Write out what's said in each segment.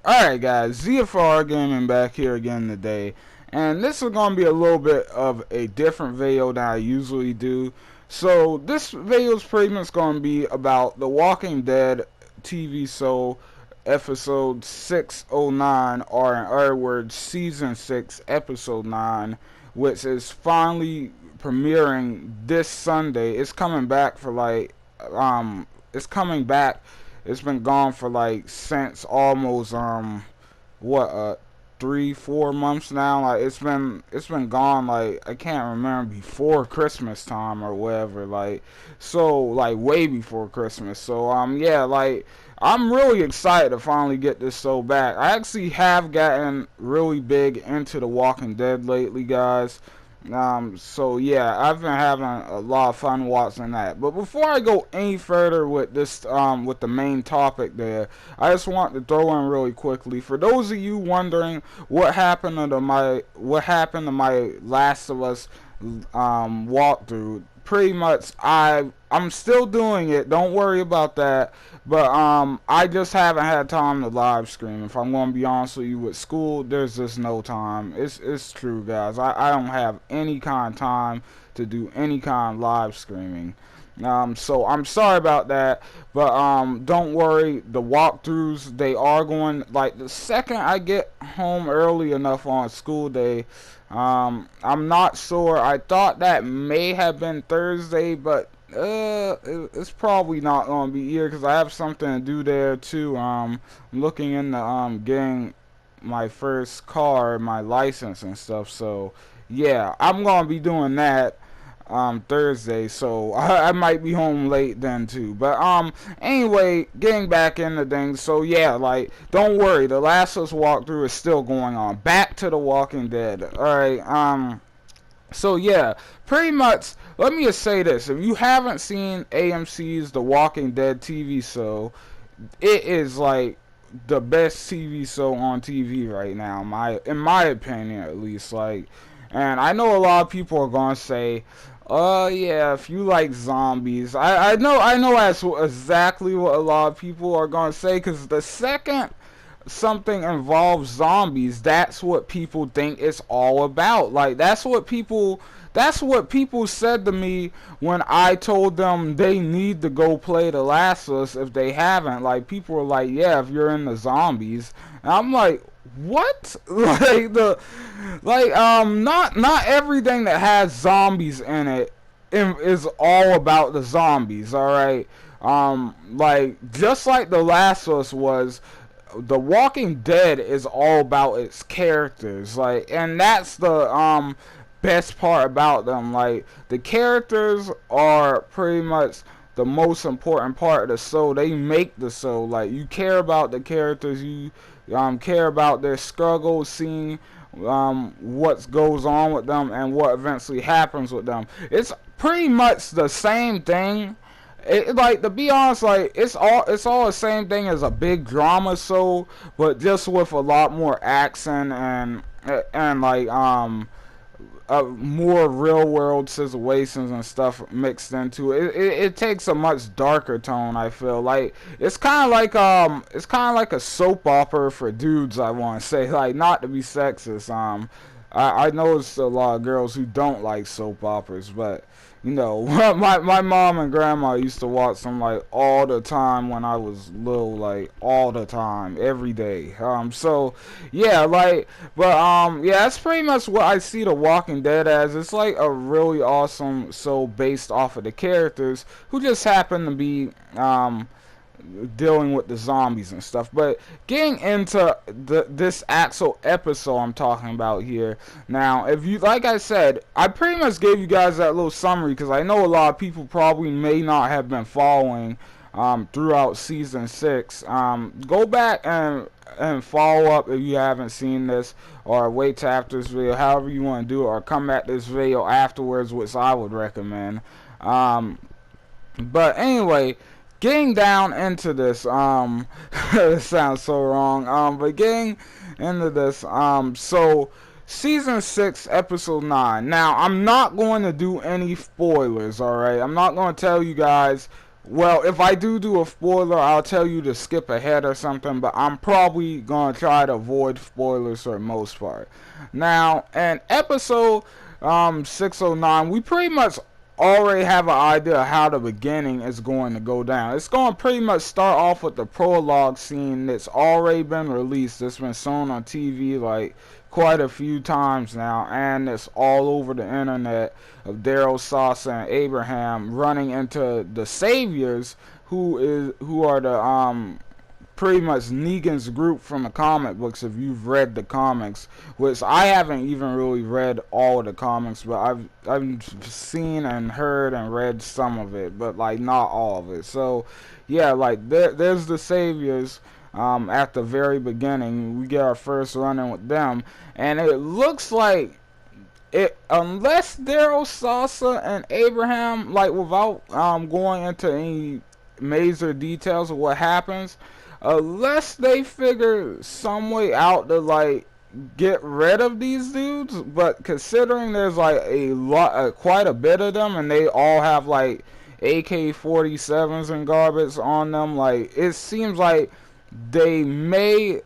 Alright guys, ZFR Gaming back here again today, and this is going to be a little bit of a different video than I usually do. So this video is pretty much going to be about The Walking Dead TV show episode 609, or in other words season 6 episode 9, which is finally premiering this Sunday. It's coming back for it's coming back. It's been gone for since almost what 3-4 months now. Like it's been gone, like I can't remember, before Christmas time or whatever, so way before Christmas. So yeah, I'm really excited to finally get this show back. I actually have gotten really big into The Walking Dead lately, guys. So yeah, I've been having a lot of fun watching that. But before I go any further with this, with the main topic there, I just want to throw in really quickly, for those of you wondering what happened to my Last of Us walkthrough. Pretty much, I'm still doing it. Don't worry about that. But I just haven't had time to live stream. If I'm going to be honest with you, with school, there's just no time. It's true, guys. I don't have any kind of time to do any kind of live streaming. So I'm sorry about that, but don't worry. The walkthroughs, they are going, like, the second I get home early enough on a school day. I'm not sure. I thought that may have been Thursday, but it's probably not going to be here because I have something to do there too. I'm looking into getting my first car, my license and stuff. So yeah, I'm going to be doing that Thursday, so I might be home late then too. But anyway, getting back into things. So yeah, don't worry, the Last of Us walkthrough is still going on. Back to The Walking Dead. Alright, so yeah, pretty much, let me just say this. If you haven't seen AMC's The Walking Dead TV show, it is like the best TV show on TV right now, in my opinion at least. And I know a lot of people are gonna say, yeah, if you like zombies. I know that's exactly what a lot of people are gonna say, because the second something involves zombies, that's what people think it's all about. That's what people said to me when I told them they need to go play The Last of Us if they haven't. People were like, yeah, if you're into zombies. And I'm like, what? Not everything that has zombies in it is all about the zombies, alright? Just like The Last of Us was, The Walking Dead is all about its characters, and that's the best part about them. The characters are pretty much the most important part of the show. They make the show. You care about the characters, you care about their struggles, seeing what goes on with them and what eventually happens with them. It's pretty much the same thing. To be honest, it's all the same thing as a big drama show, but just with a lot more action and more real world situations and stuff mixed into it. It takes a much darker tone, I feel. It's kind of like a soap opera for dudes, I want to say. Not to be sexist. I know it's a lot of girls who don't like soap operas, but my mom and grandma used to watch them all the time when I was little, all the time, every day. So yeah, yeah, that's pretty much what I see The Walking Dead as. It's a really awesome show based off of the characters who just happen to be dealing with the zombies and stuff. But getting into this actual episode I'm talking about here now, if you, like I said, I pretty much gave you guys that little summary because I know a lot of people probably may not have been following throughout season 6. Go back and follow up if you haven't seen this, or wait till after this video, however you want to do it, or come back to this video afterwards, which I would recommend. But anyway, getting down into this, it sounds so wrong, but getting into this, so season 6 episode 9. Now, I'm not going to do any spoilers, alright? I'm not going to tell you guys well, if I do a spoiler, I'll tell you to skip ahead or something, but I'm probably going to try to avoid spoilers for the most part. Now, in episode 609, we pretty much already have an idea of how the beginning is going to go down. It's going to pretty much start off with the prologue scene that's already been released. It's been shown on TV like quite a few times now, and it's all over the internet, of Daryl, Sasha, and Abraham running into the Saviors, who are the pretty much Negan's group from the comic books. If you've read the comics, which I haven't even really read all of the comics, but I've seen and heard and read some of it, but like not all of it. So yeah, like there's the Saviors. At the very beginning, we get our first run-in with them, and it looks like it, unless Daryl, Sasha, and Abraham, like without going into any major details of what happens, unless they figure some way out to like get rid of these dudes. But considering there's like a lot, quite a bit of them, and they all have like AK-47s and garbage on them, like it seems like they may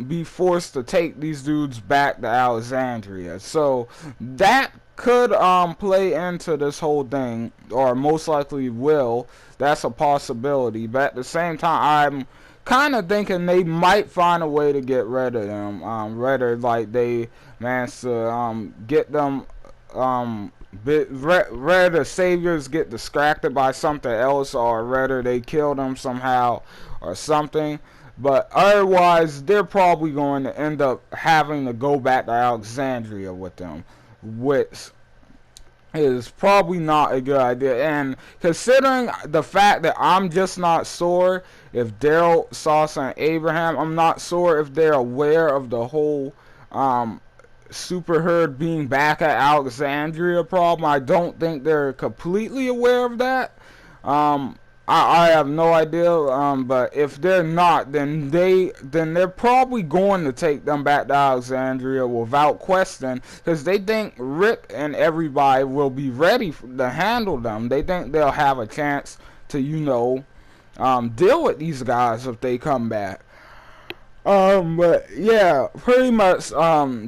be forced to take these dudes back to Alexandria. So that could play into this whole thing, or most likely will. That's a possibility. But at the same time, I'm kind of thinking they might find a way to get rid of them. Rather like they managed to get them. Rather the Saviors get distracted by something else, or rather they kill them somehow or something. But otherwise, they're probably going to end up having to go back to Alexandria with them, which is probably not a good idea. And considering the fact that I'm just not sure if Daryl, Sasha, and Abraham, I'm not sure if they're aware of the whole super herd being back at Alexandria problem. I don't think they're completely aware of that. I have no idea, but if they're not, then they're probably going to take them back to Alexandria without question, because they think Rick and everybody will be ready to handle them. They think they'll have a chance to, deal with these guys if they come back. But yeah, pretty much,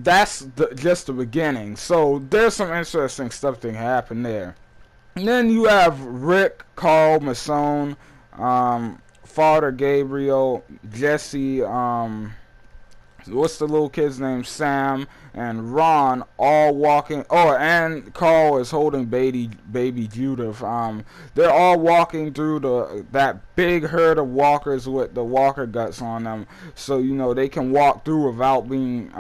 that's just the beginning. So there's some interesting stuff that can happen there. And then you have Rick, Carl, Masson, Father Gabriel, Jesse, what's the little kid's name, Sam, and Ron, all walking. Oh, and Carl is holding baby Judith. They're all walking through that big herd of walkers with the walker guts on them, so they can walk through without being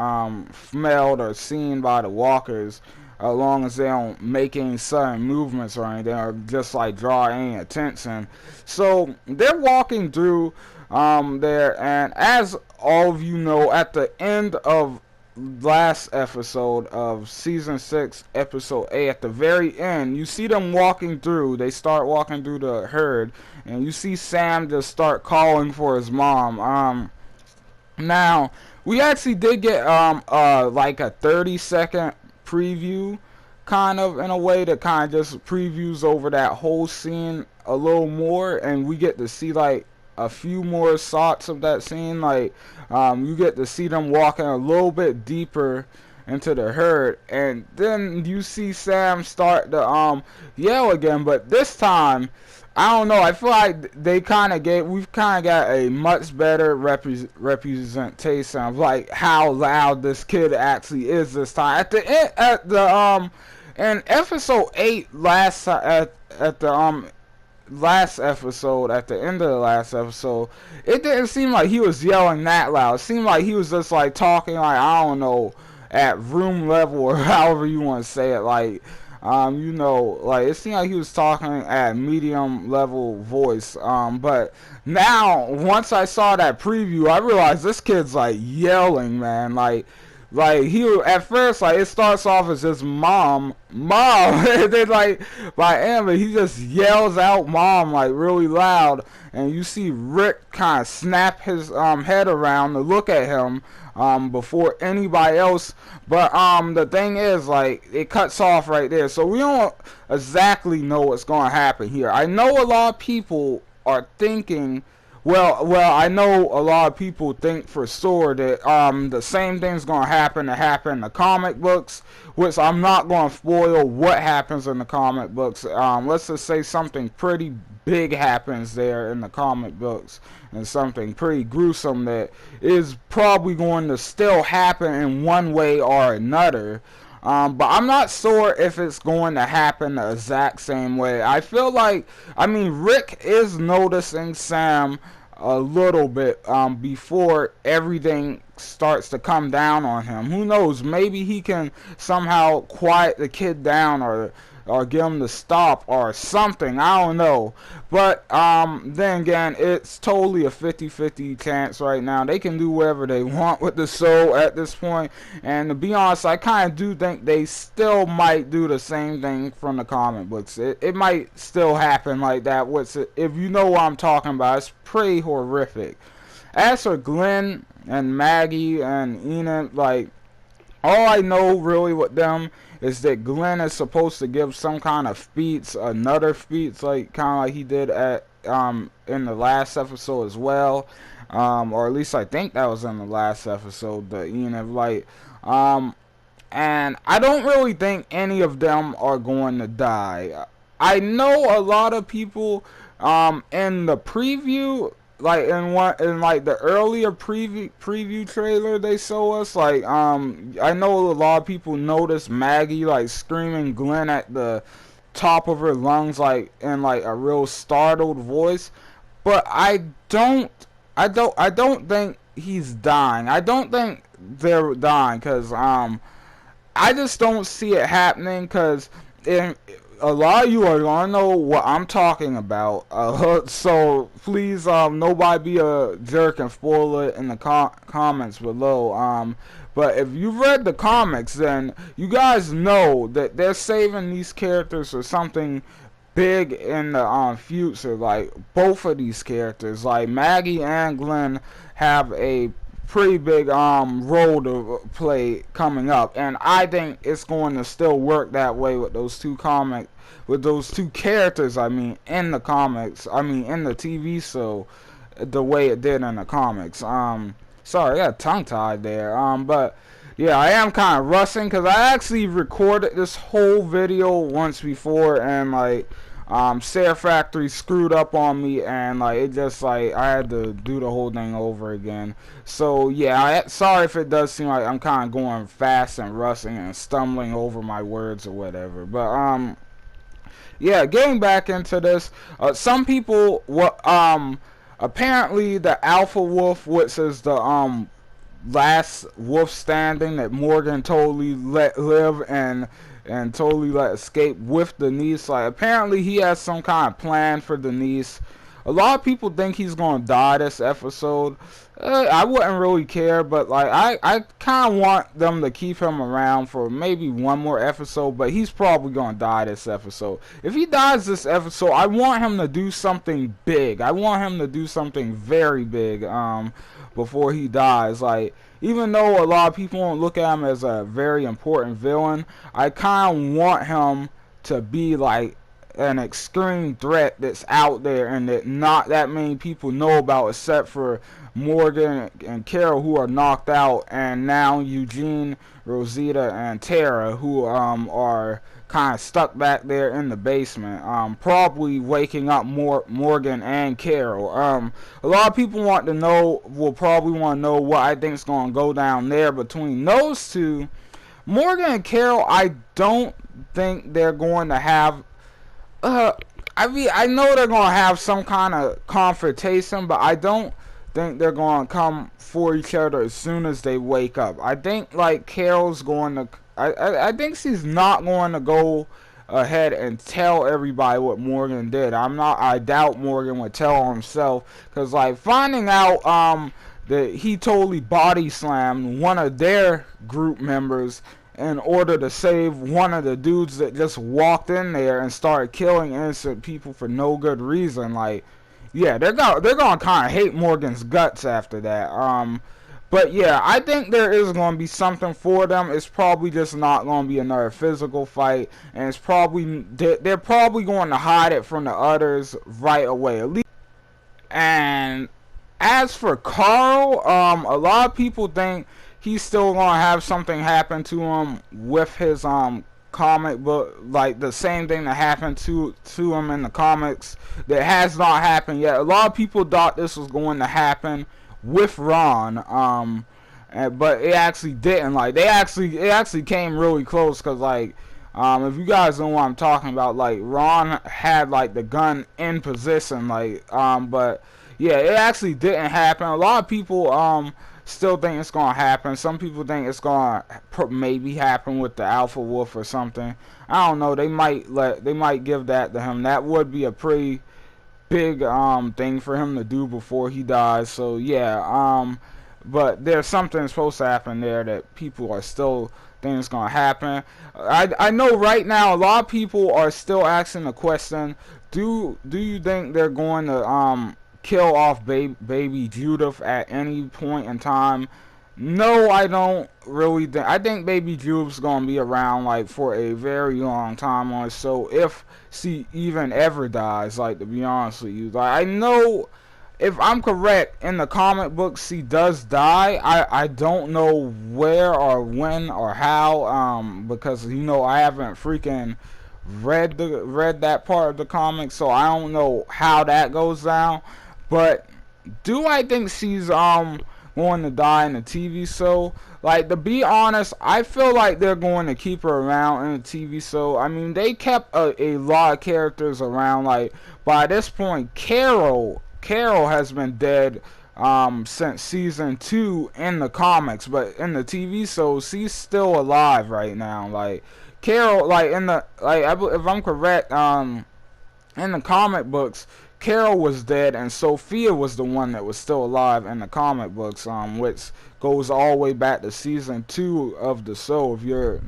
smelled or seen by the walkers, as long as they don't make any sudden movements or anything, or just like draw any attention. So they're walking through there, and as all of you know, at the end of last episode of season 6, episode 8, at the very end, you see them walking through. They start walking through the herd, and you see Sam just start calling for his mom. Now we actually did get like a 30-second preview, kind of, in a way, that kind of just previews over that whole scene a little more, and we get to see like a few more shots of that scene. Like you get to see them walking a little bit deeper into the herd, and then you see Sam start to yell again, but this time I don't know, I feel like we've kind of got a much better representation of like how loud this kid actually is this time. In episode 8 last episode, at the end of the last episode, it didn't seem like he was yelling that loud. It seemed like he was just like talking, like, I don't know, at room level, or however you want to say it, like like it seemed like he was talking at medium level voice. But now, once I saw that preview, I realized this kid's like yelling, man. Like like he at first, like it starts off as just mom, and then like by Amber he just yells out mom like really loud, and you see Rick kind of snap his head around to look at him before anybody else. But the thing is, like, it cuts off right there, so we don't exactly know what's going to happen here. I know a lot of people are thinking, well, I know a lot of people think for sure that the same thing's gonna happen in the comic books, which I'm not gonna spoil what happens in the comic books. Let's just say something pretty big happens there in the comic books, and something pretty gruesome that is probably going to still happen in one way or another. But I'm not sure if it's going to happen the exact same way. I feel like, I mean, Rick is noticing Sam a little bit before everything starts to come down on him. Who knows? Maybe he can somehow quiet the kid down, or get him to stop or something. I don't know. But then again, it's totally a 50-50 chance right now. They can do whatever they want with the show at this point. And to be honest, I kind of do think they still might do the same thing from the comic books. It might still happen like that. If you know what I'm talking about, it's pretty horrific. As for Glenn and Maggie and Enid, like, all I know really with them is that Glenn is supposed to give some kind of speech, another speech, like kind of like he did at in the last episode as well, or at least I think that was in the last episode. The Enid, like, and I don't really think any of them are going to die. I know a lot of people in the preview, like in like the earlier preview trailer they show us, like I know a lot of people noticed Maggie like screaming Glenn at the top of her lungs, like in like a real startled voice. But I don't think he's dying. I don't think they're dying, because I just don't see it happening, because a lot of you are gonna know what I'm talking about, so please, nobody be a jerk and spoil it in the comments below. But if you've read the comics, then you guys know that they're saving these characters for something big in the future. Like, both of these characters, like Maggie and Glenn, have a pretty big role to play coming up, and I think it's going to still work that way with those two characters. I mean, in the comics, I mean in the TV show, the way it did in the comics. Sorry, I got tongue tied there. But yeah, I am kind of rushing because I actually recorded this whole video once before, and like SHAREfactory screwed up on me, and like it just, like, I had to do the whole thing over again. So yeah, sorry if it does seem like I'm kind of going fast and rushing and stumbling over my words or whatever. But yeah, getting back into this, some people apparently the Alpha Wolf, which is the last wolf standing that Morgan totally let live and totally let escape with Denise. Like, apparently he has some kind of plan for Denise. A lot of people think he's gonna die this episode. I wouldn't really care, but like I kind of want them to keep him around for maybe one more episode, but he's probably gonna die this episode. If he dies this episode, I want him to do something big. I want him to do something very big before he dies. Like, even though a lot of people won't look at him as a very important villain, I kind of want him to be like an extreme threat that's out there and that not that many people know about, except for Morgan and Carol, who are knocked out, and now Eugene, Rosita, and Tara, who are kind of stuck back there in the basement, probably waking up Morgan and Carol. A lot of people will probably want to know what I think is going to go down there between those two. Morgan and Carol, I don't think they're going to have I mean, I know they're going to have some kind of confrontation, but I don't think they're going to come for each other as soon as they wake up. I think, like, Carol's going to, I think she's not going to go ahead and tell everybody what Morgan did. I doubt Morgan would tell himself, because, like, finding out that he totally body slammed one of their group members in order to save one of the dudes that just walked in there and started killing innocent people for no good reason. Like, yeah, they're gonna kind of hate Morgan's guts after that. But yeah, I think there is going to be something for them. It's probably just not going to be another physical fight, and it's probably they're probably going to hide it from the others right away. At least. And as for Carl, a lot of people think he's still going to have something happen to him with his comic book, like the same thing that happened to him in the comics that has not happened yet. A lot of people thought this was going to happen with Ron, but it actually didn't. Like, it actually came really close, because like, if you guys know what I'm talking about, like, Ron had like the gun in position, like, but yeah, it actually didn't happen. A lot of people still think it's gonna happen. Some people think it's gonna maybe happen with the Alpha Wolf or something. I don't know. They might give that to him. That would be a pretty big thing for him to do before he dies. So yeah, but there's something supposed to happen there that people are still thinking is gonna happen. I know right now a lot of people are still asking the question, do you think they're going to kill off baby Judith at any point in time? No, I don't really think. I think Baby Judith's gonna be around like for a very long time on. So if she even ever dies, like, to be honest with you, like, I know if I'm correct in the comic books she does die. I don't know where or when or how, because I haven't freaking read that part of the comic, so I don't know how that goes down. But do I think she's going to die in the TV show? Like, to be honest, I feel like they're going to keep her around in the TV show. I mean, they kept a lot of characters around. Like, by this point, Carol has been dead since season 2 in the comics, but in the TV show she's still alive right now. Like, Carol, like, if I'm correct, in the comic books, Carol was dead and Sophia was the one that was still alive in the comic books, which goes all the way back to season 2 of the show, if you're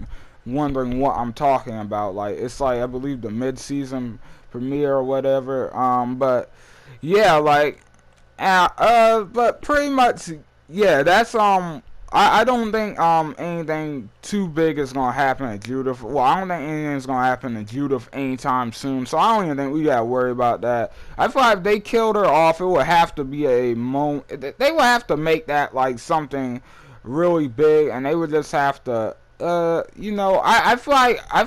wondering what I'm talking about. Like, it's like, I believe, the mid-season premiere or whatever. But yeah, like, but pretty much, yeah, that's I don't think anything too big is gonna happen to Judith. Well, I don't think anything's gonna happen to Judith anytime soon, so I don't even think we gotta worry about that. I feel like if they killed her off, it would have to be a moment. They would have to make that like something really big, and they would just have to, I feel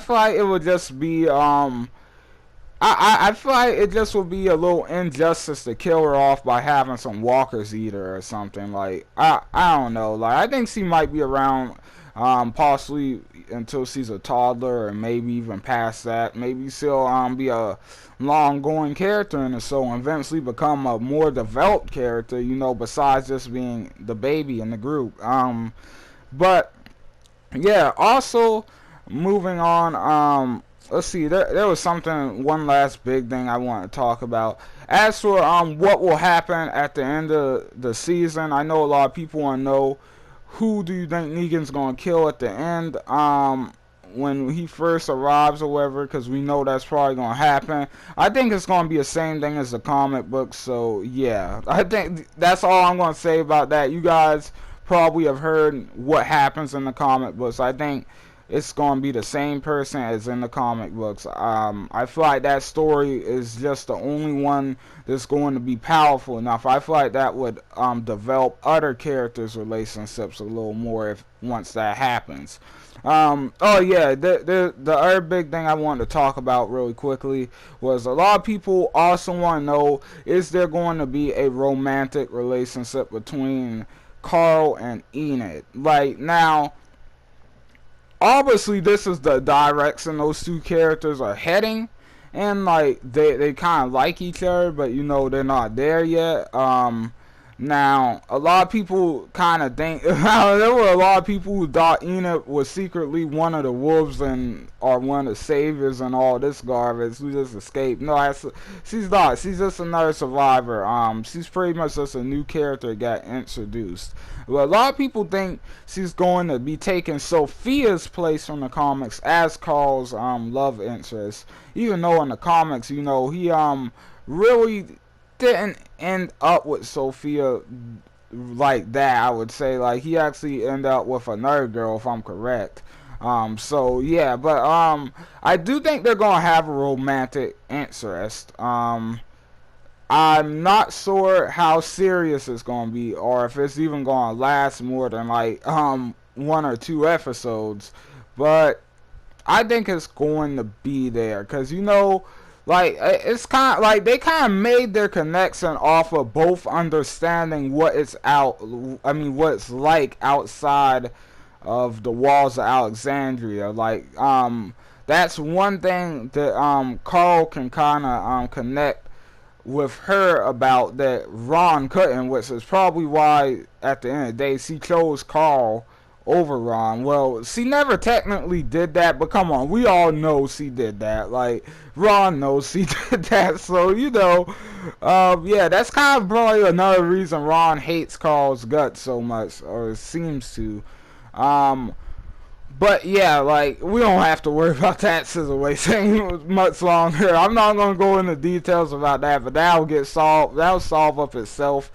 like it would just be I feel like it just would be a little injustice to kill her off by having some walkers eat her or something. Like, I don't know. Like, I think she might be around possibly until she's a toddler, or maybe even past that. Maybe she'll be a long-going character in the show and eventually become a more developed character, besides just being the baby in the group. But yeah, also moving on, let's see, there was one last big thing I want to talk about. As for what will happen at the end of the season, I know a lot of people want to know, who do you think Negan's going to kill at the end when he first arrives or whatever, because we know that's probably going to happen. I think it's going to be the same thing as the comic book, so yeah. I think that's all I'm going to say about that. You guys probably have heard what happens in the comic books. I think it's going to be the same person as in the comic books. I feel like that story is just the only one that's going to be powerful enough. I feel like that would develop other characters' relationships a little more once that happens. Oh yeah, the other big thing I wanted to talk about really quickly was, a lot of people also want to know, is there going to be a romantic relationship between Carl and Enid? Like, now, obviously this is the direction those two characters are heading, and like they kind of like each other, but they're not there yet. Now, a lot of people kind of think there were a lot of people who thought Enid was secretly one of the wolves and or one of the saviors and all this garbage who just escaped. No, she's not. She's just another survivor. She's pretty much just a new character that got introduced. But a lot of people think she's going to be taking Sophia's place from the comics as Carl's love interest. Even though in the comics, you know, he really didn't end up with Sophia like that. I would say like he actually ended up with another girl, if I'm correct. So yeah, but I do think they're gonna have a romantic interest. I'm not sure how serious it's gonna be, or if it's even gonna last more than like 1 or 2 episodes. But I think it's going to be there, cause you know, like it's kind of like they kind of made their connection off of both understanding what it's what it's like outside of the walls of Alexandria. Like that's one thing that Carl can kind of connect with her about that Ron couldn't, which is probably why at the end of the day she chose Carl over Ron. Well, she never technically did that, but come on, we all know she did that. Like Ron knows she did that, so you know, yeah, that's kind of probably another reason Ron hates Carl's guts so much, or seems to. But yeah, like we don't have to worry about that situation much longer. I'm not gonna go into details about that, but that'll get solved. That'll solve up itself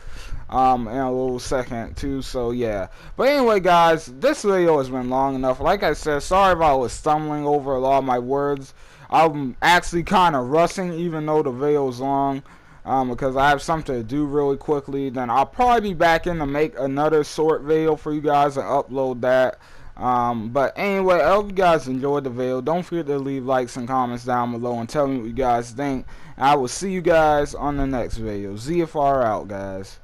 in a little second too. So yeah. But anyway, guys, this video has been long enough. Like I said, sorry if I was stumbling over a lot of my words. I'm actually kind of rushing, even though the video's long. Because I have something to do really quickly. Then I'll probably be back in to make another short video for you guys and upload that. But anyway, I hope you guys enjoyed the video. Don't forget to leave likes and comments down below and tell me what you guys think. I will see you guys on the next video. ZFR out, guys.